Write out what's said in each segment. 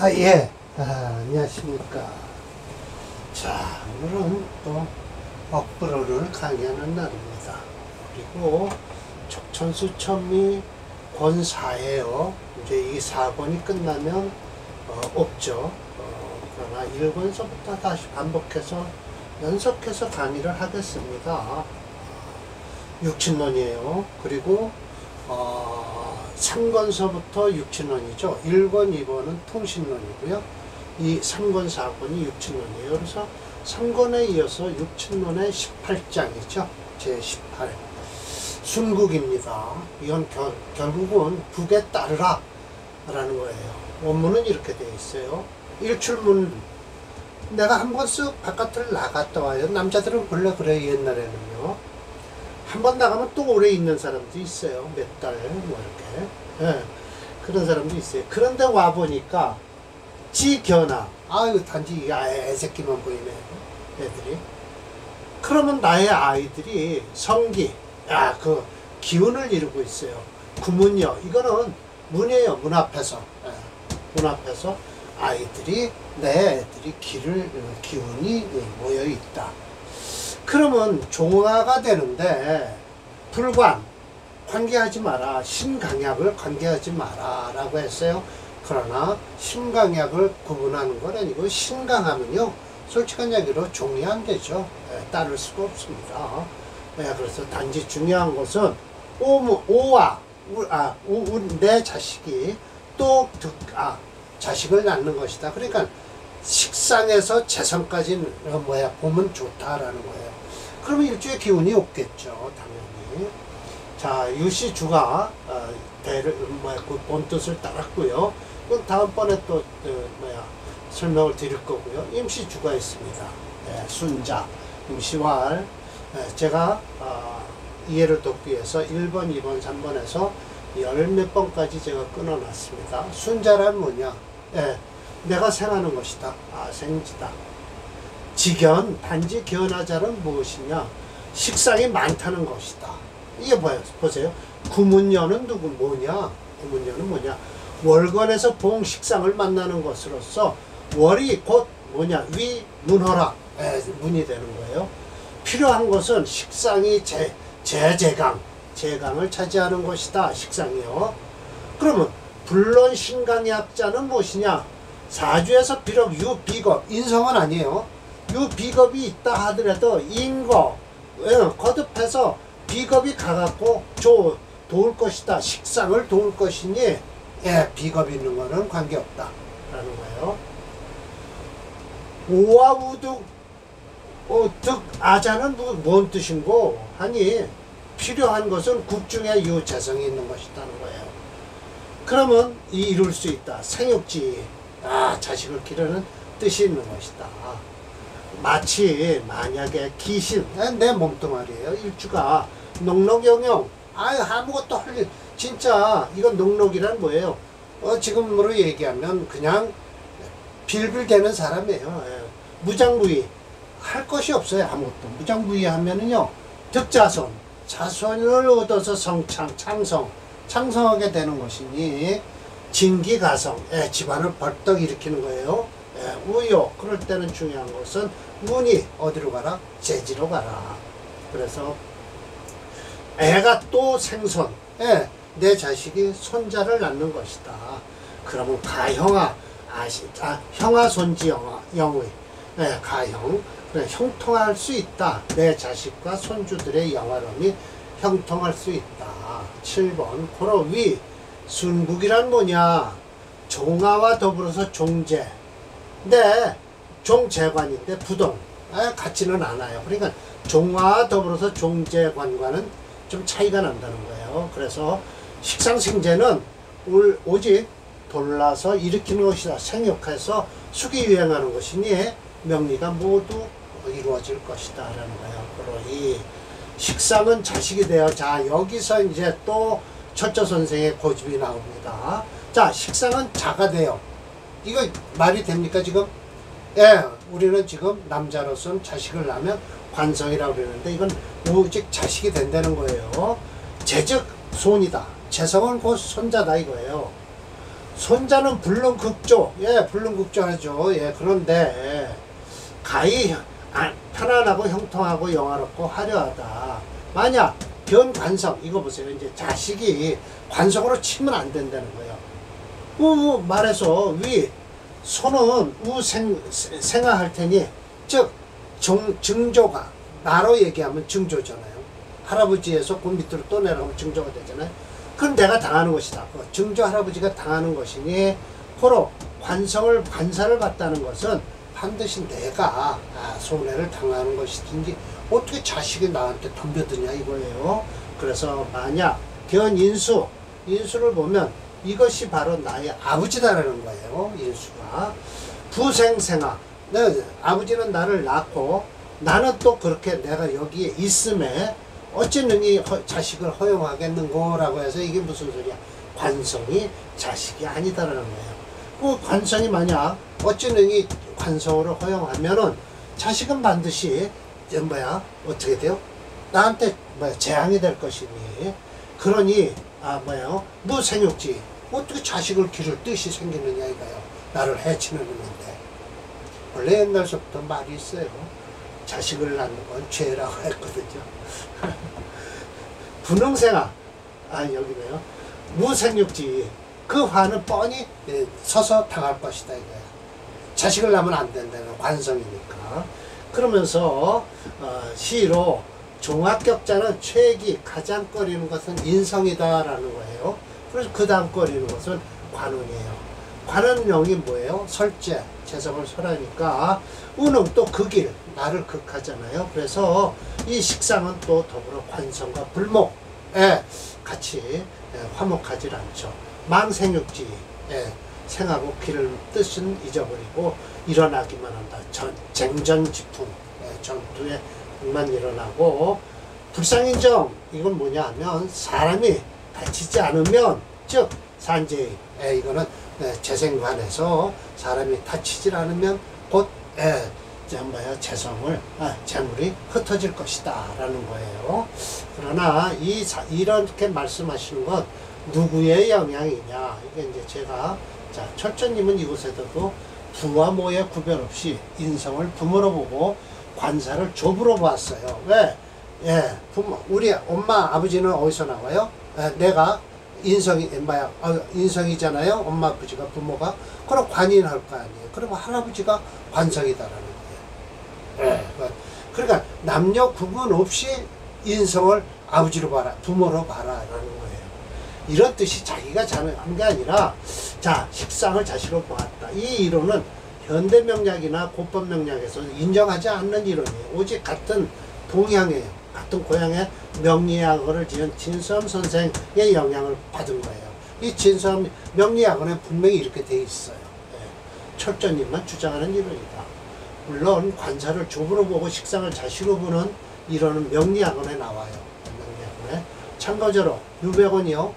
예. 안녕하십니까. 자, 오늘은 또 억불어를 강의하는 날입니다. 그리고 척천수 천미 권 4예요. 이제 이 4권이 끝나면 없죠. 그러나 1권서부터 다시 반복해서 연속해서 강의를 하겠습니다. 육친론이에요. 그리고 3권서부터 육친론이죠. 1권, 2권은 통신론이고요. 이 3권, 4권이 육친론이에요. 그래서 3권에 이어서 육친론의 18장이죠. 제18. 순국입니다. 이건 결국은 국에 따르라 라는 거예요. 원문은 이렇게 되어 있어요. 일출문. 내가 한번 쓱 바깥을 나갔다 와요. 남자들은 원래 그래요. 옛날에는요. 한번 나가면 또 오래 있는 사람도 있어요. 몇 달, 뭐 이렇게. 예, 그런 사람도 있어요. 그런데 와보니까, 지견아. 아유, 단지 애새끼만 보이네. 애들이. 그러면 나의 아이들이 성기, 그 기운을 이루고 있어요. 구문여. 이거는 문이에요. 문 앞에서. 예, 문 앞에서 아이들이, 내 애들이 기운이 모여 있다. 그러면 종화가 되는데 불관 관계하지 마라. 신강약을 관계하지 마라 라고 했어요. 그러나 신강약을 구분하는 건 아니고 신강하면요 솔직한 얘기로 종이 안 되죠. 따를 수가 없습니다. 그래서 단지 중요한 것은 내 자식이 또 자식을 낳는 것이다. 그러니까 식상에서 재성까지 보면 좋다라는 거예요. 그러면 일주의 기운이 없겠죠, 당연히. 자, 유시주가 그 본뜻을 따랐고요. 그건 다음번에 또 설명을 드릴 거고요. 임시주가 있습니다. 순자, 임시활. 제가 이해를 돕기 위해서 1번, 2번, 3번에서 열 몇 번까지 제가 끊어놨습니다. 순자란 뭐냐? 내가 생하는 것이다. 생지다. 지견, 단지 견하자는 무엇이냐? 식상이 많다는 것이다. 이게 보세요. 구문여는 뭐냐? 구문여는 뭐냐? 월권에서 봉 식상을 만나는 것으로서 월이 곧 뭐냐? 위, 문허라. 문이 되는 거예요. 필요한 것은 식상이 제강을 차지하는 것이다. 식상이요. 그러면 불론 신강약자는 무엇이냐? 사주에서 비록 유비겁, 인성은 아니에요. 유비겁이 있다 하더라도 인거, 거듭해서 비겁이 가갖고 도울 것이다. 식상을 도울 것이니, 비겁이 있는 거는 관계없다. 라는 거예요. 오와우득, 아자는 뭔 뜻인고? 하니, 필요한 것은 국중에 유재성이 있는 것이라는 거예요. 그러면 이룰 수 있다. 생육지. 자식을 기르는 뜻이 있는 것이다. 마치 만약에 귀신, 내 몸뚱아리예요. 일주가 녹록영영, 아무것도 할 일, 진짜 이건 녹록이란 뭐예요? 지금으로 얘기하면 그냥 빌빌대는 사람이에요. 무장부위 할 것이 없어요. 아무것도. 무장부위 하면은요 득자손, 자손을 얻어서 창성하게 되는 것이니 진기가성, 집안을 벌떡 일으키는 거예요. 우요, 그럴 때는 중요한 것은 문이 어디로 가라? 재지로 가라. 그래서 애가 또 생손, 내 자식이 손자를 낳는 것이다. 그러면 가형아, 형아손지 영의, 가형, 그래, 형통할 수 있다. 내 자식과 손주들의 영화로움이 형통할 수 있다. 7번 고로위. 순국이란 뭐냐? 종화와 더불어서 종재. 근데 종재관인데 부동. 같지는 않아요. 그러니까 종화와 더불어서 종재관과는 좀 차이가 난다는 거예요. 그래서 식상생재는 오직 돌라서 일으키는 것이다. 생육해서 숙이 유행하는 것이니 명리가 모두 이루어질 것이다. 라는 거예요. 그러니 식상은 자식이 되어. 자, 여기서 이제 또 철저 선생의 고집이 나옵니다. 자, 식상은 자가 돼요. 이거 말이 됩니까, 지금? 우리는 지금 남자로서는 자식을 낳으면 관성이라고 그러는데 이건 오직 자식이 된다는 거예요. 재즉 손이다. 재성은 곧 손자다 이거예요. 손자는 불능극조. 예, 불능극조 하죠. 예, 그런데 가히 편안하고 형통하고 영화롭고 화려하다. 만약 견관성, 이거 보세요. 이제 자식이 관성으로 치면 안 된다는 거예요. 말해서 위, 손은 생화할 테니, 즉 증조가, 나로 얘기하면 증조잖아요. 할아버지에서 그 밑으로 또 내려가면 증조가 되잖아요. 그럼 내가 당하는 것이다. 증조 할아버지가 당하는 것이니, 호로 관사를 받다는 것은 반드시 내가 손해를 당하는 것이든지, 어떻게 자식이 나한테 덤벼드냐 이거예요. 그래서 만약 인수를 보면 이것이 바로 나의 아버지다라는 거예요. 인수가 부생생아, 아버지는 나를 낳고 나는 또 그렇게 내가 여기에 있음에 어찌 능히 자식을 허용하겠는고 라고 해서 이게 무슨 소리야. 관성이 자식이 아니다라는 거예요. 그 관성이 만약 어찌 능히 관성으로 허용하면은 자식은 반드시 어떻게 돼요? 나한테 재앙이 될 것이니, 그러니 무생육지, 어떻게 자식을 기를 뜻이 생기느냐 이거예요. 나를 해치는 의미인데. 원래 옛날서부터 말이 있어요. 자식을 낳는 건 죄라고 했거든요. 분홍생아, 여기네요. 무생육지, 그 화는 뻔히 서서 당할 것이다 이거예요. 자식을 낳으면 안 된다는 관성이니까. 그러면서 시로 종합격자는 최기 가장 꺼리는 것은 인성이다라는 거예요. 그래서 그 다음 꺼리는 것은 관운이에요. 관운령이 뭐예요? 설제, 재성을 설하니까 운은 또 극일, 나를 극하잖아요. 그래서 이 식상은 또 더불어 관성과 불목에 같이 화목하지 않죠. 망생육지, 생하고 기를 뜻은 잊어버리고 일어나기만 한다. 쟁전지풍, 전투에 만 일어나고, 불상인정, 이건 뭐냐 하면 사람이 다치지 않으면, 즉 산재의, 이거는 재생관에서 사람이 다치지 않으면 곧 재물이 흩어질 것이다 라는 거예요. 그러나 이렇게 말씀하시는 건 누구의 영향이냐, 이게 이제 제가, 철저님은 이곳에서도 부와 모의 구별 없이 인성을 부모로 보고 관사를 좁으로 봤어요. 왜? 우리 엄마 아버지는 어디서 나와요? 내가 인성이잖아요. 엄마 아버지가 부모가. 그럼 관인할 거 아니에요. 그러면 할아버지가 관성이다라는 거예요. 그러니까 남녀 구분 없이 인성을 아버지로 봐라, 부모로 봐라라는 거예요. 이런 뜻이 자기가 잘한 게 아니라, 식상을 자식으로 보았다. 이 이론은 현대 명약이나 고법 명약에서 인정하지 않는 이론이에요. 오직 같은 동양이에요. 같은 고향의 명리학을 지은 진수함 선생의 영향을 받은 거예요. 이 진수함 명리학원에 분명히 이렇게 돼 있어요. 철저님만 주장하는 이론이다. 물론 관사를 좁으로 보고 식상을 자식으로 보는 이론은 명리학원에 나와요. 명리학원에. 참고적으로 유백원이요.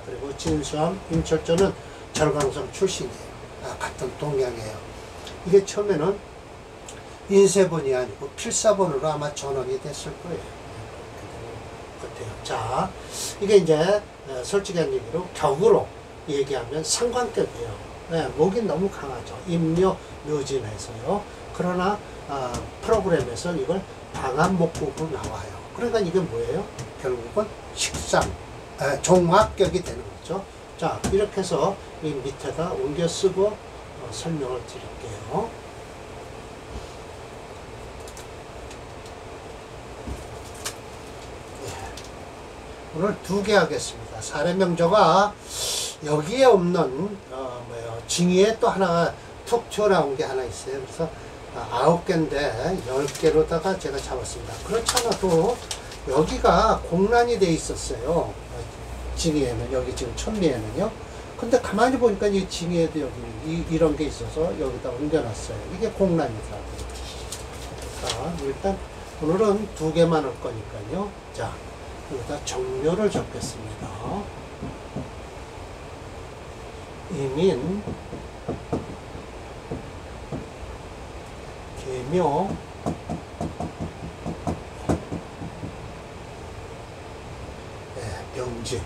그리고 진수함, 임철조는 절강성 출신이에요. 같은 동양이에요. 이게 처음에는 인쇄본이 아니고 필사본으로 아마 전원이 됐을 거예요. 자, 이게 이제 솔직한 얘기로 격으로 얘기하면 상관격이에요. 목이 너무 강하죠. 임묘 묘진에서요. 그러나 프로그램에서 이걸 방암목국으로 나와요. 그러니까 이게 뭐예요? 결국은 식상, 종합격이 되는 거죠. 자, 이렇게 해서 이 밑에다 옮겨 쓰고 설명을 드릴게요. 오늘 2개 하겠습니다. 사례명조가 여기에 없는 징의에 또 하나가 툭 튀어나온 게 하나 있어요. 그래서 9개인데 10개로다가 제가 잡았습니다. 그렇잖아도 여기가 공란이 돼 있었어요. 징의에는, 여기 지금 천리에는요. 근데 가만히 보니까 이 징의에도 여기 이런 게 있어서 여기다 옮겨놨어요. 이게 공란이더라고요. 자, 일단 오늘은 2개만 할 거니까요. 자, 여기다 정묘를 적겠습니다. 이민, 계묘, 명지.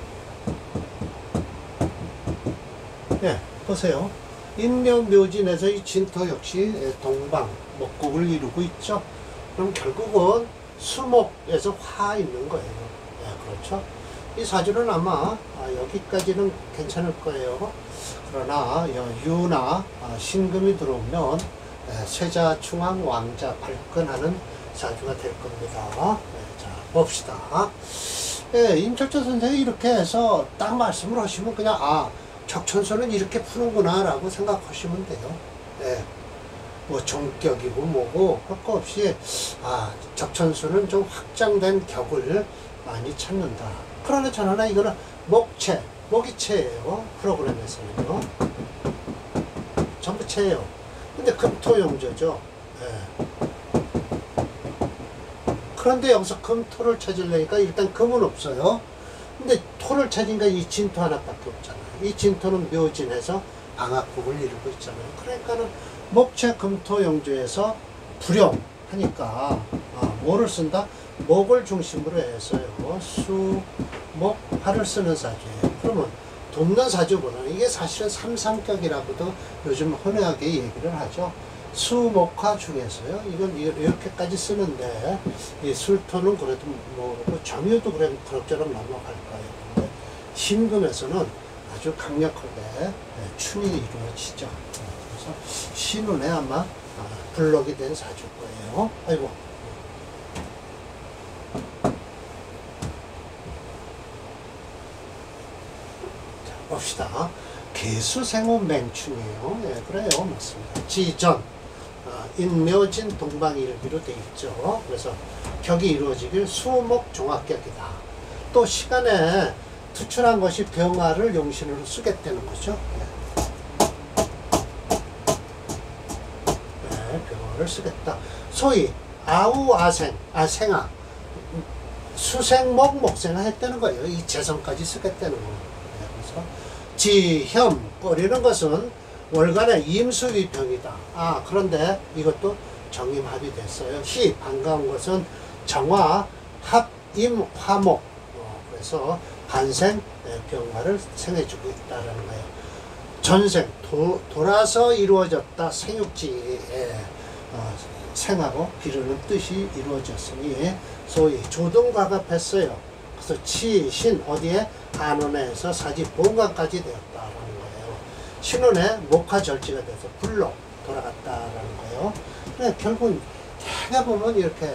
보세요. 인묘묘진에서 이 진토 역시 동방, 목국을 이루고 있죠. 그럼 결국은 수목에서 화 있는 거예요. 그렇죠. 이 사주는 아마 여기까지는 괜찮을 거예요. 그러나 유나 신금이 들어오면 쇠자, 충황, 왕자 발끈하는 사주가 될 겁니다. 자, 봅시다. 임철조 선생이 이렇게 해서 딱 말씀을 하시면 그냥 적천수는 이렇게 푸는구나 라고 생각하시면 돼요. 뭐 종격이고 뭐고 할 거 없이 적천수는 좀 확장된 격을 많이 찾는다. 그러나 저는 이거는 목체, 목이체예요. 프로그램에서는요. 전부 체예요. 근데 금토용조죠. 그런데 여기서 금토를 찾으려니까 일단 금은 없어요. 근데 토를 찾으니까 이 진토 하나밖에 없잖아요. 이 진토는 묘진에서 방학국을 이루고 있잖아요. 그러니까는 목체 금토용조에서 불용하니까 뭐를 쓴다? 목을 중심으로 해서요. 수, 목, 화를 쓰는 사주예요. 그러면 돕는 사주보다는 이게 사실은 삼상격이라고도 요즘 흔하게 얘기를 하죠. 수목화 중에서요. 이건 이렇게까지 쓰는데 이 술토는 그래도 뭐 점유도 그럭저럭 넘어갈 거예요. 근데 신금에서는 아주 강력하게 춘이 이루어지죠. 그래서 신운에 아마 불록이 된 사주일 거예요. 아이고. 자, 봅시다. 개수생호 맹충이에요. 그래요. 맞습니다. 지전. 인묘진 동방일기로 되어 있죠. 그래서 격이 이루어지길 수목 종합격이다. 또 시간에 투출한 것이 병화를 용신으로 쓰겠다는 거죠. 병화를 쓰겠다. 소위 아우아생, 생아, 수생목, 목생아 했다는 거예요. 이 재성까지 쓰겠다는 거예요. 그래서 지혐, 꼬리는 것은 월간의 임수위병이다. 그런데 이것도 정임합이 됐어요. 희, 반가운 것은 정화, 합, 임, 화목. 그래서 반생, 병화를 생해주고 있다는 거예요. 전생, 돌아서 이루어졌다. 생육지에 생하고 기르는 뜻이 이루어졌으니 소위 조등과갑했어요. 그래서 치, 신, 어디에? 한원에서 사지, 본관까지 되었다라는 거예요. 신혼에 목화절지가 돼서 불로 돌아갔다라는 거예요. 그래, 결국 해가 보면 이렇게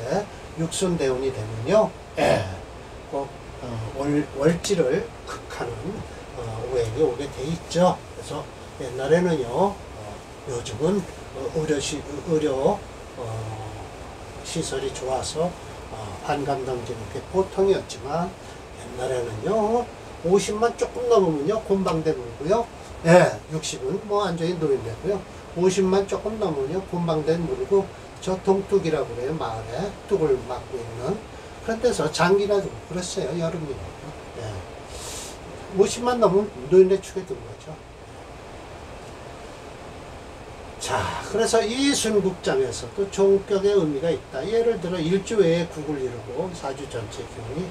육순대운이 되면요, 꼭 월지를 극하는 오행이 오게 돼 있죠. 그래서 옛날에는요, 요즘은 의료 시설이 좋아서 환감정지는 게 보통이었지만 옛날에는요 50만 조금 넘으면요 곤방대 물고요. 60은 뭐 완전히 노인되고요. 50만 조금 넘으면요 곤방대 물고 저 동뚝이라고 그래요. 마을에 뚝을 막고 있는 그런 데서 장기나 두고 그랬어요. 여름이면 50만 넘으면 노인대 축에 든 거죠. 자, 그래서 이 순국장에서도 종격의 의미가 있다. 예를 들어 일주 외에 국을 이루고 사주 전체 기운이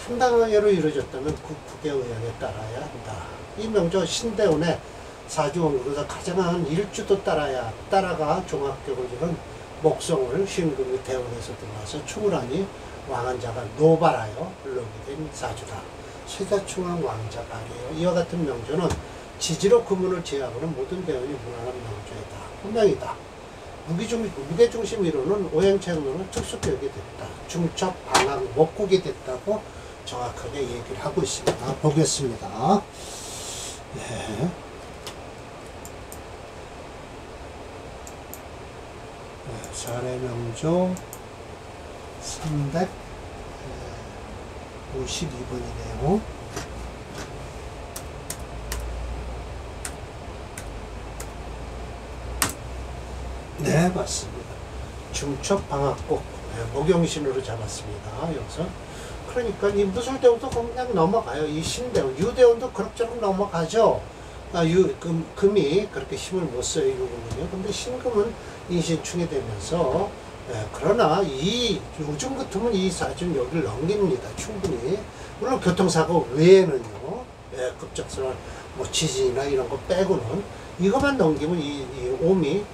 상당하게로 이루어졌다면 그 국의 의향에 따라야 한다. 이 명조 신대운의 사주원국에서 가장 일주도 따라가 종합격을 이룬 목성을 신금이 대운에서 들어와서 충을하니 왕한자가 노발하여 불록이 된 사주다. 쇠자충왕 왕자발이에요. 이와 같은 명조는 지지로 금운을 제외하고는 모든 대운이 무난한 명조이다. 분명이다. 무게중심 이론은 오행체로는 특수격이 됐다. 중첩, 방학, 목국이 됐다고 정확하게 얘기를 하고 있습니다. 보겠습니다. 네. 사례명조 352번이네요. 네, 맞습니다. 중첩 방학곡 목용신으로 잡았습니다. 여기서 그러니까 이 무술대운도 그냥 넘어가요. 이 신대운, 유대운도 그럭저럭 넘어가죠. 금이 그렇게 힘을 못 써요. 유금은요. 근데 신금은 인신충이 되면서 그러나 요즘 같으면 이 사주는 여기를 넘깁니다. 충분히. 물론 교통사고 외에는요. 급작스러운 뭐 지진이나 이런 거 빼고는 이것만 넘기면 이 오미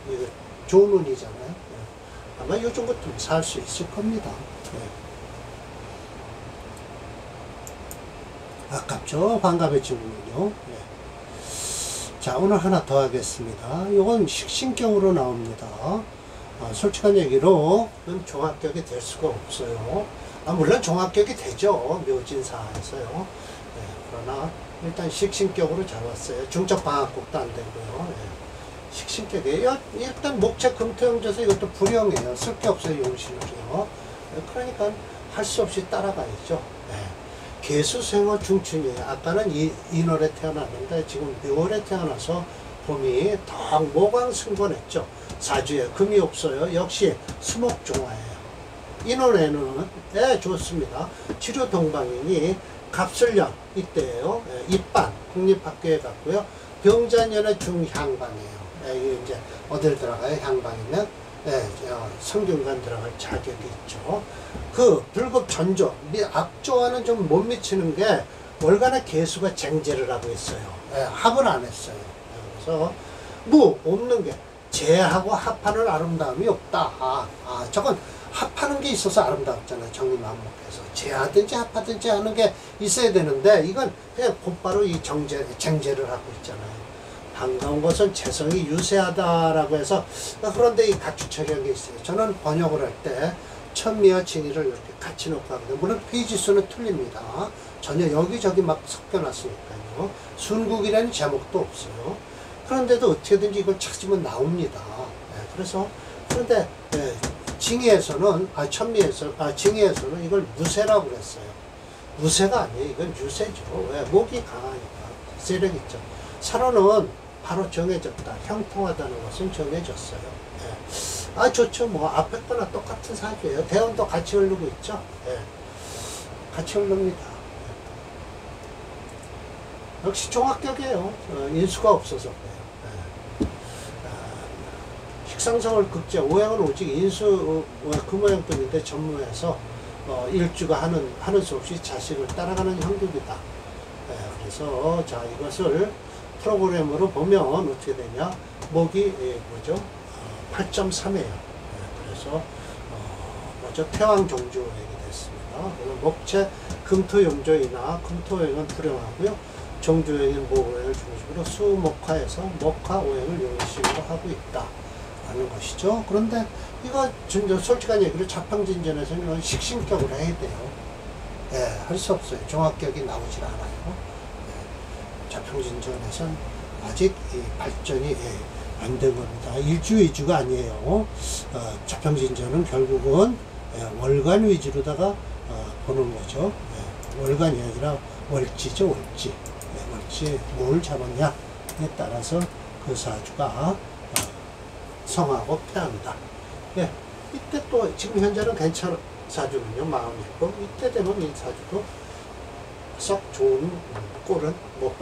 좋은 운이잖아요. 예. 아마 요 정도 좀 살 수 있을 겁니다. 예. 아깝죠? 환갑의 친구는요. 예. 자, 오늘 하나 더 하겠습니다. 이건 식신격으로 나옵니다. 솔직한 얘기로 종합격이 될 수가 없어요. 물론 종합격이 되죠. 묘진사에서요. 예. 그러나 일단 식신격으로 잡았어요. 중적 방학국도 안 되고요. 예. 식신격이에요. 일단 목체 금토용져서 이것도 불용이에요. 쓸 게 없어요. 용신을요. 예. 그러니까 할 수 없이 따라가야죠. 예. 개수생어 중춘이에요. 아까는 인월에 태어났는데 지금 묘월에 태어나서 봄이 더 모광승건했죠. 사주에 금이 없어요. 역시 수목종화예요. 인월에는 좋습니다. 치료동방인이 갑술년 이때예요. 입반 국립학교에 갔고요. 병자년의 중향방이에요. 이게 이제 어딜 들어가요? 향방이면 성균관 들어갈 자격이 있죠. 그 불급 전조 악조와는 좀 못 미치는 게 월간의 개수가 쟁제를 하고 있어요. 합을 안 했어요. 그래서 없는 게 재하고 합하는 아름다움이 없다. 저건 합하는 게 있어서 아름답잖아요. 정리만목해서 재하든지 합하든지 하는 게 있어야 되는데 이건 그냥 곧바로 이 쟁제를 하고 있잖아요. 반가운 것은 재성이 유세하다라고 해서 그런데 이 같이 처리한 게 있어요. 저는 번역을 할 때 천미와 진의를 이렇게 같이 놓고 하거든요. 물론 페이지 수는 틀립니다. 전혀 여기저기 막 섞여놨으니까요. 순국이라는 제목도 없어요. 그런데도 어떻게든지 이걸 찾으면 나옵니다. 그런데 징의에서는 징의에서는 이걸 무세라고 그랬어요. 무세가 아니에요. 이건 유세죠. 목이 강하니까 세력 있죠. 사로는 바로 정해졌다. 형통하다는 것은 정해졌어요. 좋죠. 뭐 앞에 거나 똑같은 사주예요. 대운도 같이 흐르고 있죠. 같이 흐릅니다. 역시 종합격이에요. 인수가 없어서 그래요. 식상성을 극제 오행은 오직 인수 금오행뿐인데 전무해서 일주가 하는 수 없이 자식을 따라가는 형국이다. 그래서 자 이것을 프로그램으로 보면 어떻게 되냐? 목이 8.3이에요. 그래서 태왕 종주오행이 됐습니다. 목체 금토용조이나 금토오행은 불용하고요. 종주오행인 목오행을 중심으로 수목화해서 목화오행을 용신으로 하고 있다라는 것이죠. 그런데 이거 솔직한 얘기로 자평진전에서는 식신격으로 해야 돼요. 할 수 없어요. 종합격이 나오질 않아요. 자평진전에선 아직 이 발전이 안 된 겁니다. 일주가 아니에요. 자평진전은 결국은 월간 위주로다가 보는 거죠. 월간이 아니라 월지죠. 월지 뭘 잡았냐에 따라서 그 사주가 성하고 패한다. 이때 또 지금 현재는 괜찮은 사주는요. 마음이 있고 이때 되면 이 사주도 썩 좋은 꼴은 못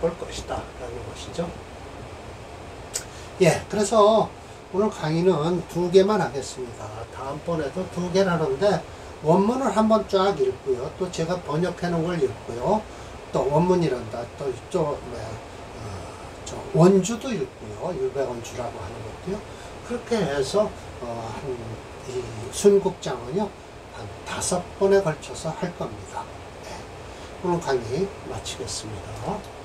볼 것이다 라는 것이죠. 그래서 오늘 강의는 2개만 하겠습니다. 다음번에도 2개를 하는데 원문을 한번 쫙 읽고요. 또 제가 번역해 놓은 걸 읽고요. 또 원문이란다. 또 원주도 읽고요. 유배원주라고 하는 것도요. 그렇게 해서 이 순국장은요 한 5번에 걸쳐서 할 겁니다. 오늘 강의 마치겠습니다.